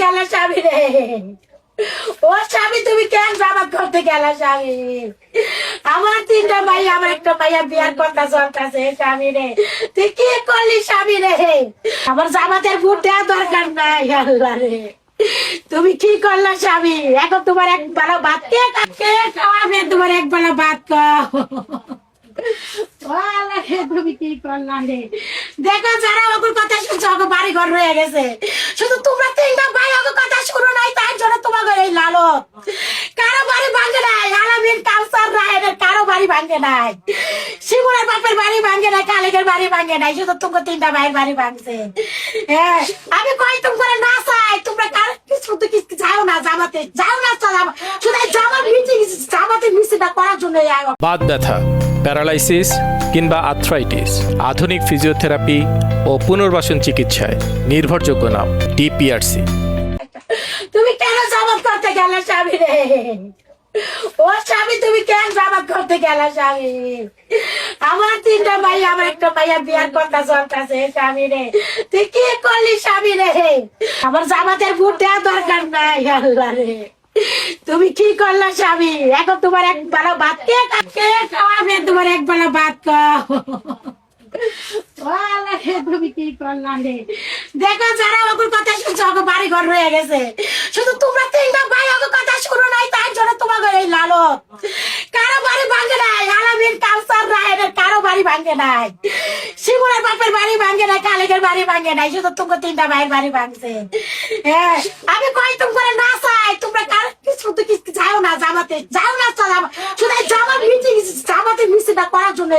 গেলে স্বামী রে? ও স্বামী, তুমি কেন জামাত করতে গেলে স্বামী? আমার তিনটা ভাই, আমার একটা ভাইয়া বিয়ার কথা চলতেছে স্বামী রে। তুই কি করলি স্বামী রে? আমার জামাতের ভোট দেওয়ার দরকার নাই। আল্লাহ রে, তুমি কি করলা স্বামী? এখন তোমার এক বেলা ভাত কে খাওয়াবে? তোমার এক বেলা ভাত খাও। তুমি কি করলা রে? দেখো, যারা ওগুর কথা শুনছো, ওকে বাড়ি ঘর রয়ে গেছে। শুধু তোমরা তিনটা ভাই ওকে কথা শুনো নাই, তার জন্য তোমাকে এই লালত। কারো বাড়ি ভাঙে নাই, আলামিন কাউসার রায়ের কারো বাড়ি ভাঙে নাই, শিমুলের বাপের বাড়ি ভাঙে নাই, কালেকের বাড়ি ভাঙে নাই, শুধু তোমরা তিনটা ভাইয়ের বাড়ি ভাঙছে। হ্যাঁ, আমি কই তুমি করে না চাই, তোমরা কার কিছু তো কিছু যাও না, জামাতে যাও না, শুধু জামাত মিটিং, জামাতে মিছিলটা করার জন্য বাত ব্যথা, প্যারালাইসিস কিংবা আর্থ্রাইটিস, আধুনিক ফিজিওথেরাপি ও পুনর্বাসন চিকিৎসায় নির্ভরযোগ্য নাম ডিপিআরসি। তুমি কেন জামাত করতে গেলে স্বামী রে? ও স্বামী, তুমি কেন জামাত করতে গেলে স্বামী? আমার তিনটা ভাই, আমার একটা ভাইয়া বিয়ার কথা চলতেছে স্বামী রে। তুই কি করলি স্বামী রে? আমার জামাতের ভোট দেওয়ার দরকার নাই। আল্লাহ রে, তুমি কি করলা স্বামী? এখন তোমার এক বেলা ভাত কে খাওয়াবে? তোমার এক বেলা ভাত খাও। তুমি কি করলা রে? দেখো, যারা ওগুর কথা শুনছো, ওকে বাড়ি ঘর রয়ে গেছে। শুধু তোমরা তিনটা ভাই ওকে কথা শুনো নাই, তার জন্য তোমাকে এই লালত। কারো বাড়ি ভাঙে নাই, আলামিন কাউসার রায়ের কারো বাড়ি ভাঙে নাই, শিমুলের বাপের বাড়ি ভাঙে নাই, কালেকের বাড়ি ভাঙে নাই, শুধু তোমরা তিনটা ভাইয়ের বাড়ি ভাঙছে। হ্যাঁ, আমি কই তুমি করে না চাই, তোমরা কার কিছু তো কিছু যাও না, জামাতে যাও না, শুধু জামাত মিটিং, জামাতে মিছিলটা করার জন্য